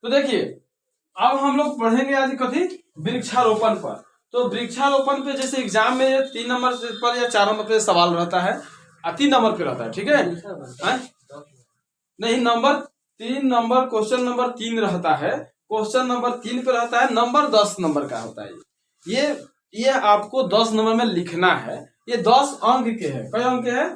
तो देखिए अब हम लोग पढ़ेंगे आज कथी वृक्षारोपण पर। तो वृक्षारोपण पे जैसे एग्जाम में 3 नंबर पर या 4 नंबर पे सवाल रहता है, 3 नंबर पे रहता है, ठीक है? नहीं, नंबर 3 नंबर, क्वेश्चन नंबर 3 रहता है, क्वेश्चन नंबर 3 पे रहता है, नंबर 10 नंबर का होता है। ये आपको 10 नंबर में लिखना है। ये 10 अंक के हैं। कई अंक के हैं?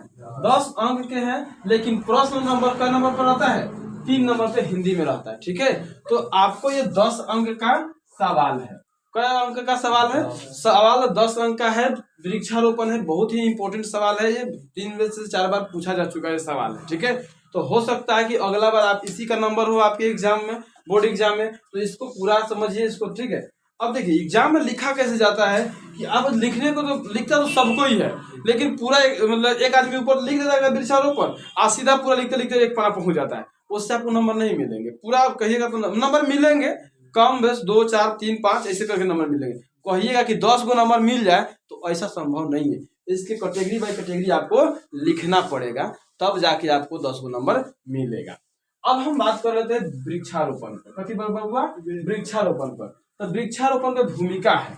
10 अंक के हैं। लेकिन प्रश्न नंबर का नंबर पर रहता है 3 नंबर पे हिंदी में रहता है, ठीक है? तो आपको ये 10 अंक का सवाल है। कई अंक का सवाल है? सवाल 10 अंक का है। वृक्षारोपण है, बहुत ही इंपॉर्टेंट सवाल है। ये 3 में से 4 बार पूछा जा चुका है सवाल है, ठीक है? तो हो सकता है कि अगला बार आप इसी का नंबर हो आपके एग्जाम में, बोर्ड एग्जाम में, तो इसको पूरा समझिए इसको, ठीक है? अब देखिए एग्जाम में लिखा कैसे जाता है कि अब लिखने को तो लिखता तो सबको ही है, लेकिन पूरा मतलब एक आदमी ऊपर लिख देता है वृक्षारोपण, आज सीधा पूरा लिखते लिखते एक पारा पहुंच जाता है, उससे आपको नंबर नहीं मिलेंगे। पूरा आप कहिएगा तो नंबर मिलेंगे, कम बेस 2 4 3 5 ऐसे करके नंबर मिलेंगे। कहिएगा कि 10 गो नंबर मिल जाए तो ऐसा संभव नहीं है। इसके कैटेगरी बाय कैटेगरी आपको लिखना पड़ेगा, तब जाके आपको 10 गो नंबर मिलेगा। अब हम बात कर रहे थे वृक्षारोपण पर। कथी पर हुआ? वृक्षारोपण पर। तो वृक्षारोपण की भूमिका है,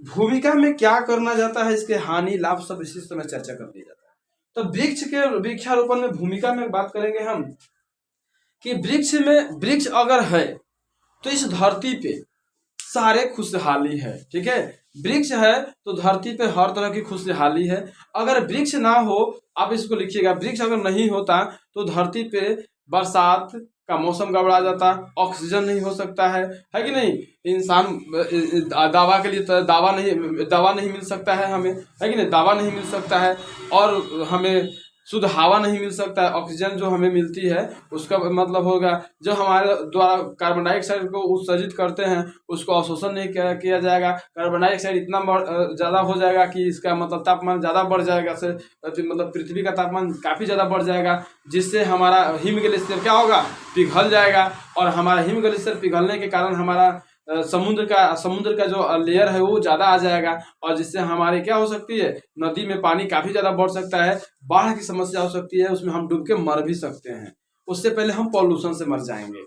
भूमिका में क्या करना जाता है, इसके हानि लाभ सब इसी समय चर्चा कर दिया जाता है। तो वृक्षारोपण में भूमिका में बात करेंगे हम कि वृक्ष अगर है तो इस धरती पे सारे खुशहाली है, ठीक है? वृक्ष है तो धरती पे हर तरह की खुशहाली है। अगर वृक्ष ना हो, आप इसको लिखिएगा, वृक्ष अगर नहीं होता तो धरती पे बरसात का मौसम गड़बड़ा जाता, ऑक्सीजन नहीं हो सकता है कि नहीं? इंसान दवा के लिए दवा नहीं मिल सकता है हमें, है कि नहीं? दवा नहीं मिल सकता है, और हमें शुद्ध हवा नहीं मिल सकता है। ऑक्सीजन जो हमें मिलती है उसका मतलब होगा जो हमारे द्वारा कार्बन डाइऑक्साइड को उत्सर्जित करते हैं उसको अवशोषण नहीं किया जाएगा। कार्बन डाइऑक्साइड इतना ज़्यादा हो जाएगा कि इसका मतलब तापमान ज़्यादा बढ़ जाएगा, से मतलब पृथ्वी का तापमान काफ़ी ज़्यादा बढ़ जाएगा, जिससे हमारा हिम ग्लेशियर क्या होगा? पिघल जाएगा। और हमारा हिम ग्लेशियर पिघलने के कारण हमारा समुद्र का जो लेयर है वो ज़्यादा आ जाएगा, और जिससे हमारे क्या हो सकती है, नदी में पानी काफ़ी ज़्यादा बढ़ सकता है, बाढ़ की समस्या हो सकती है, उसमें हम डूब के मर भी सकते हैं। उससे पहले हम पॉल्यूशन से मर जाएंगे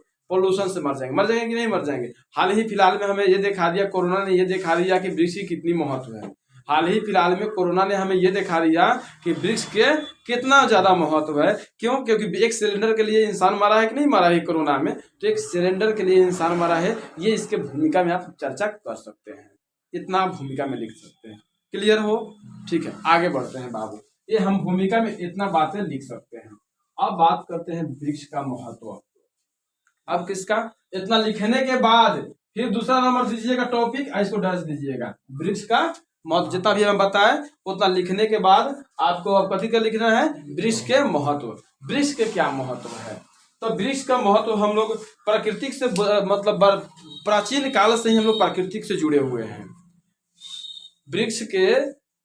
कि नहीं मर जाएंगे? हाल ही फिलहाल में हमें ये दिखा दिया, कोरोना ने ये दिखा दिया कि वृक्ष की कितनी महत्व है। हाल ही फिलहाल में कोरोना ने हमें ये दिखा दिया कि वृक्ष के कितना ज़्यादा महत्व है। क्यों? क्योंकि एक सिलेंडर के लिए इंसान मरा है कि नहीं मरा है कोरोना में? तो एक सिलेंडर के लिए इंसान मरा है। ये इसके भूमिका में आप चर्चा कर सकते हैं, इतना भूमिका में लिख सकते हैं। क्लियर हो? ठीक है, आगे बढ़ते हैं बाबू। ये हम भूमिका में इतना बातें लिख सकते हैं। अब बात करते हैं वृक्ष का महत्व। अब किसका? इतना लिखने के बाद फिर दूसरा नंबर दीजिएगा टॉपिक, इसको डैश दीजिएगा। वृक्ष का महत्व जितना भी हम बताएं उतना लिखने के बाद आपको अब कथी का लिखना है? वृक्ष के महत्व। वृक्ष के क्या महत्व है? तो वृक्ष का महत्व हम लोग प्राकृतिक से मतलब प्राचीन काल से ही हम लोग प्राकृतिक से जुड़े हुए हैं। वृक्ष के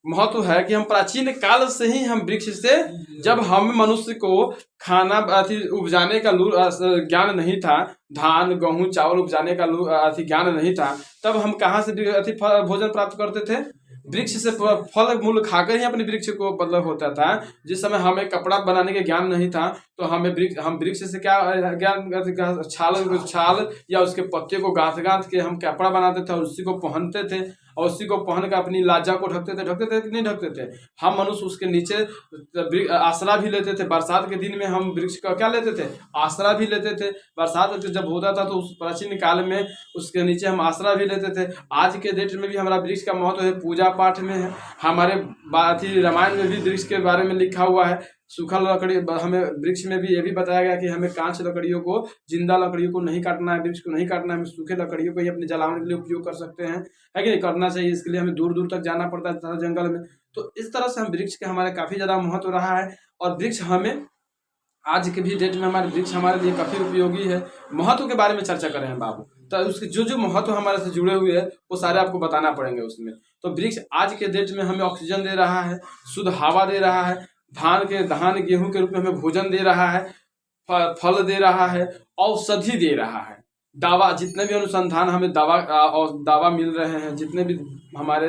महत्व है कि हम प्राचीन काल से ही हम वृक्ष से, जब हम मनुष्य को खाना उपजाने का ज्ञान नहीं था, धान गेहूं चावल उपजाने का ज्ञान नहीं था, तब हम कहाँ से भोजन प्राप्त करते थे? वृक्ष से फल मूल खाकर ही अपने वृक्ष को मतलब होता था। जिस समय हमें कपड़ा बनाने के ज्ञान नहीं था तो हम वृक्ष से क्या ज्ञान, छाल या उसके पत्ते को गांथ के हम कपड़ा बनाते थे और उसी को पहनते थे, और उसी को पहन कर अपनी लाजा को ढकते थे कि नहीं ढकते थे? हम मनुष्य उसके नीचे आसरा भी लेते थे। बरसात के दिन में हम वृक्ष का क्या लेते थे? आसरा भी लेते थे। बरसात जब होता था तो उस प्राचीन काल में उसके नीचे हम आसरा भी लेते थे। आज के डेट में भी हमारा वृक्ष का महत्व है, पूजा पाठ में है। हमारे रामायण में भी वृक्ष के बारे में लिखा हुआ है। सूखल लकड़ी, हमें वृक्ष में भी ये भी बताया गया कि हमें कांच लकड़ियों को, जिंदा लकड़ियों को नहीं काटना है, वृक्ष को नहीं काटना है, हमें सूखे लकड़ियों को ही अपने जलावन के लिए उपयोग कर सकते हैं, है कि नहीं? करना चाहिए। इसके लिए हमें दूर दूर तक जाना पड़ता है जंगल में। तो इस तरह से हम वृक्ष के हमारे काफी ज्यादा महत्व रहा है, और वृक्ष हमें आज के भी डेट में हमारे वृक्ष हमारे लिए काफी उपयोगी है। महत्व के बारे में चर्चा कर रहे हैं बाबू, तो उसके जो महत्व हमारे से जुड़े हुए हैं वो सारे आपको बताना पड़ेंगे उसमें। तो वृक्ष आज के डेट में हमें ऑक्सीजन दे रहा है, शुद्ध हवा दे रहा है, धान गेहूं के रूप में हमें भोजन दे रहा है, फल दे रहा है, औषधि दे रहा है। दावा, जितने भी अनुसंधान हमें दावा और दावा मिल रहे हैं, जितने भी हमारे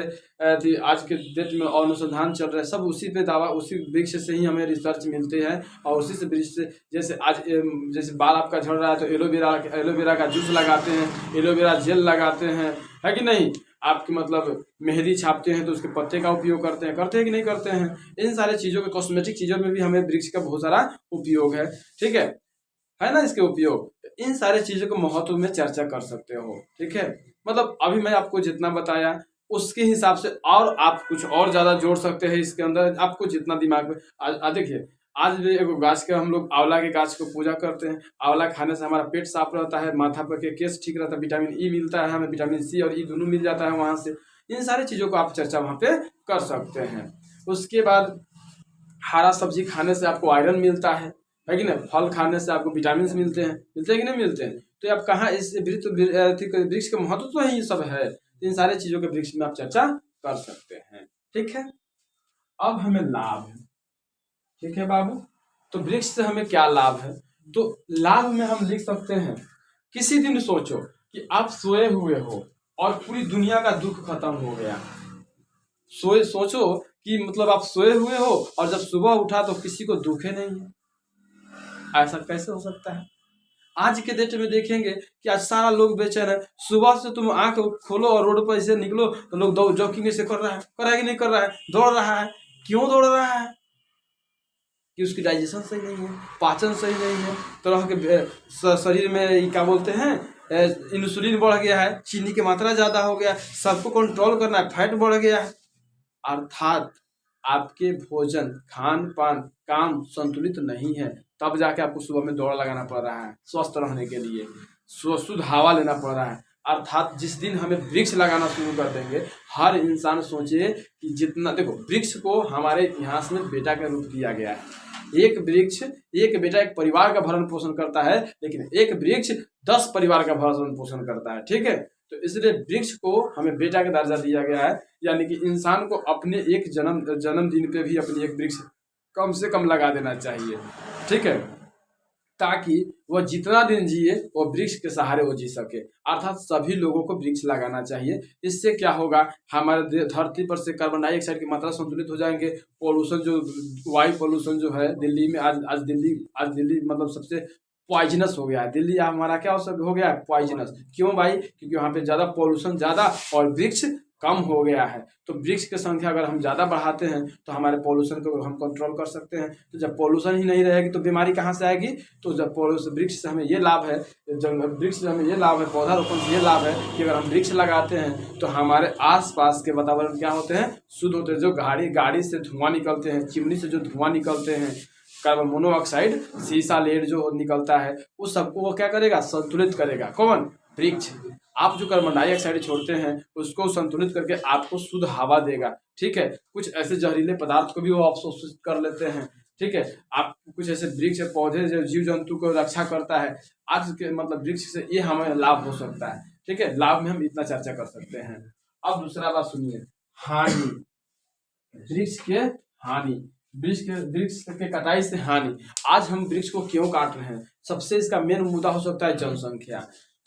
आज के डेट में अनुसंधान चल रहे हैं, सब उसी पे दावा, उसी वृक्ष से ही हमें रिसर्च मिलते हैं। और उसी से वृक्ष से, जैसे आज जैसे बाल आपका झड़ रहा है तो एलोवेरा का जूस लगाते हैं, एलोवेरा जेल लगाते हैं, है कि नहीं। आपकी मतलब मेहंदी छापते हैं तो उसके पत्ते का उपयोग करते हैं कि नहीं करते हैं। इन सारे चीज़ों के कॉस्मेटिक चीज़ों में भी हमें वृक्ष का बहुत सारा उपयोग है, ठीक है ना। इसके उपयोग, इन सारे चीजों के महत्व में चर्चा कर सकते हो, ठीक है। मतलब अभी मैं आपको जितना बताया उसके हिसाब से और आप कुछ और ज्यादा जोड़ सकते हैं इसके अंदर, आपको जितना दिमाग में। देखिए, आज भी एक गाछ के हम लोग आंवला के गाछ को पूजा करते हैं। आंवला खाने से हमारा पेट साफ रहता है, माथा पर के केस ठीक रहता है, विटामिन ई मिलता है हमें, विटामिन सी और ई दोनों मिल जाता है वहां से। इन सारी चीजों को आप चर्चा वहां पे कर सकते हैं। उसके बाद हरा सब्जी खाने से आपको आयरन मिलता है कि नहीं। फल खाने से आपको विटामिन मिलते हैं कि नहीं मिलते हैं। तो आप कहाँ इस वृक्ष के महत्व तो ही सब है। इन सारे चीजों के वृक्ष में आप चर्चा कर सकते हैं, ठीक है। अब हमें लाभ है, ठीक है बाबू। तो वृक्ष से हमें क्या लाभ है, तो लाभ में हम लिख सकते हैं, किसी दिन सोचो कि आप सोए हुए हो और पूरी दुनिया का दुख खत्म हो गया। सोचो कि मतलब आप सोए हुए हो और जब सुबह उठा तो किसी को दुख ही नहीं है। ऐसा कैसे हो सकता है। आज के डेट में देखेंगे कि आज सारा लोग बेचैन है। सुबह से तुम आंख खोलो और रोड पर ऐसे निकलो तो लोग जॉगिंग से कर रहा है कि नहीं कर रहा है, दौड़ रहा है। क्यों दौड़ रहा है, कि उसकी डाइजेशन सही नहीं है, पाचन सही नहीं है, तरह के शरीर में क्या बोलते हैं इंसुलिन बढ़ गया है, चीनी की मात्रा ज्यादा हो गया, सबको कंट्रोल करना है, फैट बढ़ गया है। अर्थात आपके भोजन, खान पान, काम संतुलित नहीं है, तब जाके आपको सुबह में दौड़ लगाना पड़ रहा है स्वस्थ रहने के लिए, शुद्ध हवा लेना पड़ रहा है। अर्थात जिस दिन हमें वृक्ष लगाना शुरू कर देंगे, हर इंसान सोचे कि जितना, देखो वृक्ष को हमारे इतिहास में बेटा का रूप दिया गया है। एक वृक्ष, एक बेटा एक परिवार का भरण पोषण करता है, लेकिन एक वृक्ष 10 परिवार का भरण पोषण करता है, ठीक है। तो इसलिए वृक्ष को हमें बेटा का दर्जा दिया गया है, यानी कि इंसान को अपने एक जन्मदिन पे भी अपनी एक वृक्ष कम से कम लगा देना चाहिए, ठीक है, ताकि वह जितना दिन जिए वो वृक्ष के सहारे वो जी सके। अर्थात सभी लोगों को वृक्ष लगाना चाहिए। इससे क्या होगा, हमारे धरती पर से कार्बन डाइऑक्साइड की मात्रा संतुलित हो जाएंगे। पोल्यूशन जो वायु पोल्यूशन जो है दिल्ली में, आज दिल्ली मतलब सबसे पॉइजनस हो गया है। दिल्ली हमारा क्या हो गया है, पॉइजनस। क्यों भाई, क्योंकि वहाँ पे ज्यादा पोल्यूशन ज्यादा और वृक्ष कम हो गया है। तो वृक्ष की संख्या अगर हम ज्यादा बढ़ाते हैं तो हमारे पोल्यूशन को हम कंट्रोल कर सकते हैं। तो जब पोल्यूशन ही नहीं रहेगी तो बीमारी कहाँ से आएगी। तो जब वृक्ष से हमें ये लाभ है, वृक्ष से हमें ये लाभ है, पौधारोपण से ये लाभ है कि अगर हम वृक्ष लगाते हैं तो हमारे आसपास के वातावरण क्या होते हैं, शुद्ध होते हैं। जो गाड़ी से धुआं निकलते हैं, चिमनी से जो धुआं निकलते हैं, कार्बन मोनोऑक्साइड, सीसा लेड जो निकलता है, उस सबको वो क्या करेगा, संतुलित करेगा। कौन, वृक्ष। आप जो कार्बन डाइऑक्साइड छोड़ते हैं उसको संतुलित करके आपको शुद्ध हवा देगा, ठीक है। कुछ ऐसे जहरीले पदार्थ को भी वो अवशोषित कर लेते हैं, ठीक है। आप कुछ ऐसे वृक्ष पौधे जो जीव जंतु को रक्षा करता है, आज के मतलब वृक्ष से ये हमें लाभ हो सकता है, ठीक है। लाभ में हम इतना चर्चा कर सकते हैं। अब दूसरा बात सुनिए, हानि, वृक्ष के हानि, वृक्ष के कटाई से हानि। आज हम वृक्ष को क्यों काट रहे हैं, सबसे इसका मेन मुद्दा हो सकता है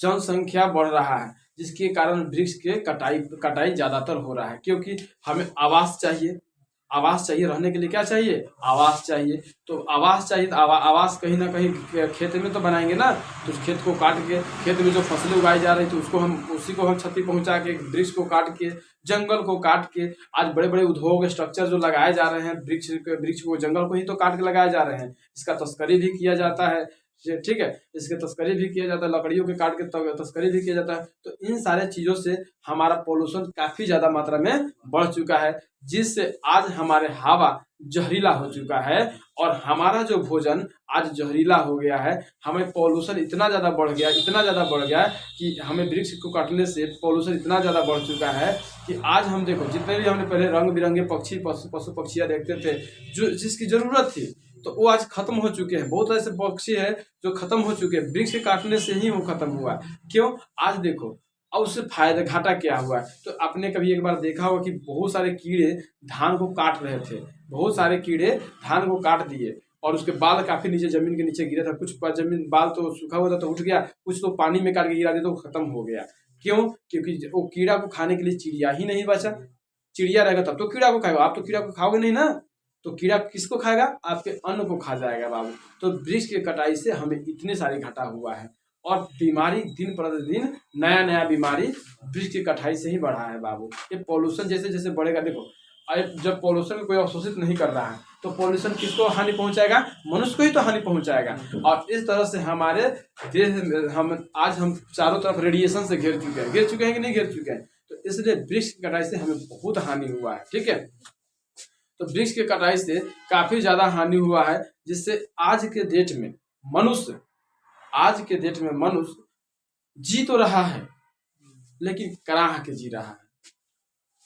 जनसंख्या बढ़ रहा है, जिसके कारण वृक्ष के कटाई ज्यादातर हो रहा है। क्योंकि हमें आवास चाहिए रहने के लिए। क्या चाहिए, आवास चाहिए। तो आवास चाहिए, आवास कहीं ना कहीं खेत में तो बनाएंगे ना। तो उस खेत को काट के, खेत में जो फसलें उगाई जा रही थी उसी को हम क्षति पहुंचा के, वृक्ष को काट के, जंगल को काट के, आज बड़े बड़े उद्योग स्ट्रक्चर जो लगाए जा रहे हैं, वृक्ष को, जंगल को ही तो काट के लगाए जा रहे हैं। इसका तस्करी भी किया जाता है, ठीक है। इसके तस्करी भी किया जाता है, लकड़ियों के काट के तस्करी भी किया जाता है। तो इन सारे चीजों से हमारा पोल्यूशन काफी ज्यादा मात्रा में बढ़ चुका है, जिससे आज हमारे हवा जहरीला हो चुका है और हमारा जो भोजन आज जहरीला हो गया है। हमें पोल्यूशन इतना ज्यादा बढ़ गया कि हमें वृक्ष को काटने से पोल्यूशन इतना ज्यादा बढ़ चुका है कि आज हम देखो, जितने भी हमने पहले रंग बिरंगे पशु पक्षियां देखते थे, जो जिसकी जरूरत थी, तो वो आज खत्म हो चुके हैं। बहुत ऐसे पक्षी है जो खत्म हो चुके हैं, वृक्ष के काटने से ही वो खत्म हुआ। क्यों, आज देखो, और उससे फायदा घाटा क्या हुआ है। तो आपने कभी एक बार देखा होगा कि बहुत सारे कीड़े धान को काट रहे थे, बहुत सारे कीड़े धान को काट दिए। और उसके बाल काफी नीचे जमीन के नीचे गिरा था, कुछ जमीन बाल तो सूखा हुआ था तो उठ गया, कुछ तो पानी में काट के गिरा दिया तो खत्म हो गया। क्यों? क्योंकि वो कीड़ा को खाने के लिए चिड़िया ही नहीं बचा। चिड़िया रहेगा तब तो कीड़ा को खाएगा, आप तो कीड़ा को खाओगे नहीं ना, तो कीड़ा किसको खाएगा? आपके अन्न को खा जाएगा बाबू। तो वृक्ष की कटाई से हमें इतने सारे घाटा हुआ है, और बीमारी दिन प्रतिदिन नया नया बीमारी वृक्ष की कटाई से ही बढ़ा है बाबू। ये पॉल्यूशन जैसे जैसे बढ़ेगा, देखो जब पॉल्यूशन को कोई अवशोषित नहीं कर रहा है तो पॉल्यूशन किसको हानि पहुंचाएगा? मनुष्य को ही तो हानि पहुंचाएगा। और इस तरह से हमारे देश हम चारों तरफ रेडिएशन से घिर चुके हैं कि नहीं घिर चुके हैं। तो इसलिए वृक्ष की कटाई से हमें बहुत हानि हुआ है, ठीक है। तो वृक्ष की कटाई से काफी ज्यादा हानि हुआ है, जिससे आज के डेट में मनुष्य जी तो रहा है लेकिन कराह के जी रहा है।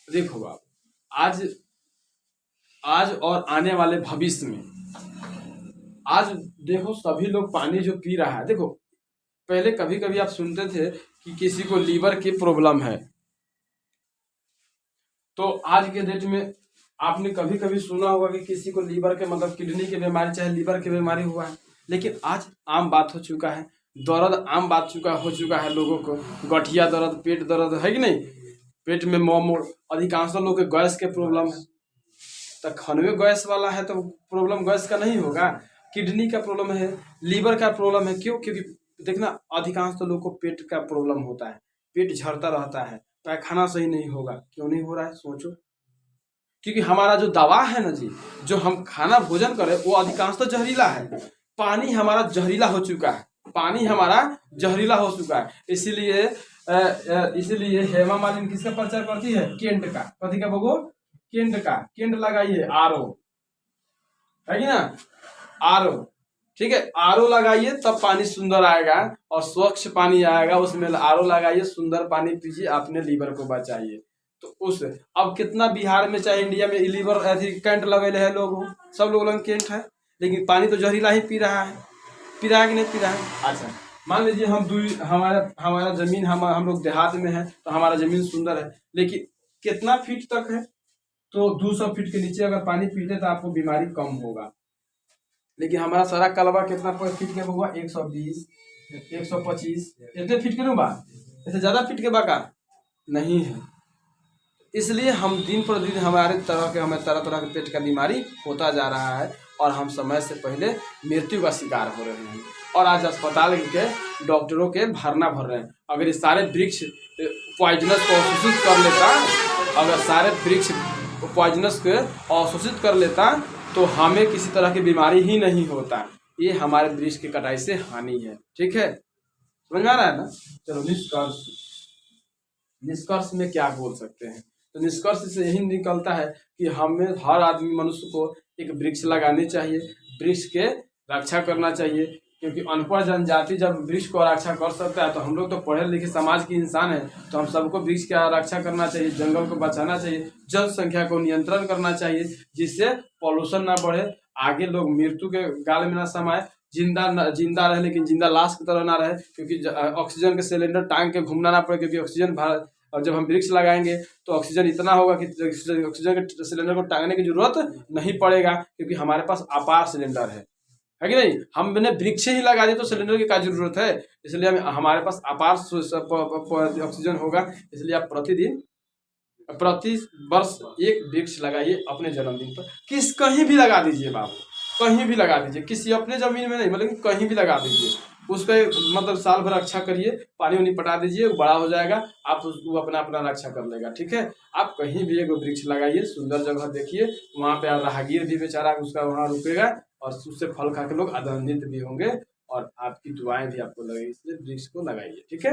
देखो आप आज और आने वाले भविष्य में, आज देखो सभी लोग पानी जो पी रहा है, देखो पहले कभी कभी आप सुनते थे कि किसी को लीवर की प्रॉब्लम है, तो आज के डेट में आपने कभी कभी सुना होगा कि किसी को लीवर के मतलब किडनी की बीमारी चाहे लीवर की बीमारी हुआ है। लेकिन आज आम बात हो चुका है, दर्द आम बात हो चुका है लोगों को, गठिया दर्द, पेट दर्द है कि नहीं, पेट में मोड़, अधिकांश लोग के गैस के प्रॉब्लम है। तो खानवे गैस वाला है तो प्रॉब्लम गैस का नहीं होगा, किडनी का प्रॉब्लम है, लीवर का प्रॉब्लम है। क्यों? क्योंकि देखना अधिकांश तो लोग को पेट का प्रॉब्लम होता है, पेट झड़ता रहता है, पैखाना सही नहीं होगा। क्यों नहीं हो रहा है? सोचो। क्योंकि हमारा जो दवा है ना जी, जो हम खाना भोजन करें वो अधिकांश तो जहरीला है। पानी हमारा जहरीला हो चुका है, इसीलिए हेमा मालिनी किसका प्रचार करती है? केंट का। कथी का बगो? केंट का। केंट लगाइए, आरओ है कि ना, आरओ, ठीक है। आरओ लगाइए तब पानी सुंदर आएगा और स्वच्छ पानी आएगा, उसमें आरओ लगाइए, सुंदर पानी पीजिए, अपने लीवर को बचाइए। तो उस अब कितना बिहार में चाहे इंडिया में लीवर कैंट लगे है लोग, सब लोग कैंट है, लेकिन पानी तो जहरीला ही पी रहा है कि नहीं पी रहा है। अच्छा मान लीजिए हमारा जमीन हम लोग देहात में है तो हमारा जमीन सुंदर है, लेकिन कितना फीट तक है? तो 200 फीट के नीचे अगर पानी पीते तो आपको बीमारी कम होगा। लेकिन हमारा सारा कलवा कितना फीट के होगा? 120, 125 इतने फीट के बा, इससे ज्यादा फीट के बाका नहीं है। इसलिए हम दिन पर दिन हमें तरह तरह के पेट का बीमारी होता जा रहा है और हम समय से पहले मृत्यु का शिकार हो रहे हैं। और आज अस्पताल के डॉक्टरों के भरना भर रहे हैं। अगर ये सारे वृक्ष पॉइजनस को अवशोषित कर लेता, अगर सारे वृक्ष पॉइजनस को अवशोषित कर लेता तो हमें किसी तरह की बीमारी ही नहीं होता। ये हमारे वृक्ष की कटाई से हानि है, ठीक है, समझ में आ रहा है ना। चलो निष्कर्ष में क्या बोल सकते हैं? तो निष्कर्ष से यही निकलता है कि हमें हर आदमी मनुष्य को एक वृक्ष लगानी चाहिए, वृक्ष के रक्षा करना चाहिए। क्योंकि अनपढ़ जनजाति जब वृक्ष को रक्षा कर सकता है तो हम लोग तो पढ़े लिखे समाज के इंसान हैं, तो हम सबको वृक्ष की रक्षा करना चाहिए, जंगल को बचाना चाहिए, जनसंख्या को नियंत्रण करना चाहिए, जिससे पॉल्यूशन ना बढ़े, आगे लोग मृत्यु के गाल में ना समाये, जिंदा रहे लेकिन जिंदा लाश की तरह ना रहे। क्योंकि ऑक्सीजन के सिलेंडर टांग के घूमना ना पड़े, क्योंकि ऑक्सीजन और जब हम वृक्ष लगाएंगे तो ऑक्सीजन इतना होगा कि ऑक्सीजन के सिलेंडर को टांगने की जरूरत नहीं पड़ेगा, क्योंकि हमारे पास अपार सिलेंडर है कि नहीं। हमने वृक्ष ही लगा दिए तो सिलेंडर की क्या जरूरत है? इसलिए हमारे पास अपार ऑक्सीजन होगा। इसलिए आप प्रति वर्ष एक वृक्ष लगाइए अपने जन्मदिन पर। कहीं भी लगा दीजिए बाबू, कहीं भी लगा दीजिए, किसी अपने जमीन में नहीं, मतलब कहीं भी लगा दीजिए, उसका मतलब साल भर रक्षा करिए, पानी वानी पटा दीजिए, बड़ा हो जाएगा, आप उसको अपना रक्षा कर लेगा, ठीक है। आप कहीं भी एक वृक्ष लगाइए, सुंदर जगह देखिए, वहाँ पे राहगीर भी बेचारा उसका वहाँ रुकेगा और उससे फल खा के लोग आनंदित भी होंगे और आपकी दुआएं भी आपको लगेगी। इसलिए वृक्ष को लगाइए, ठीक है।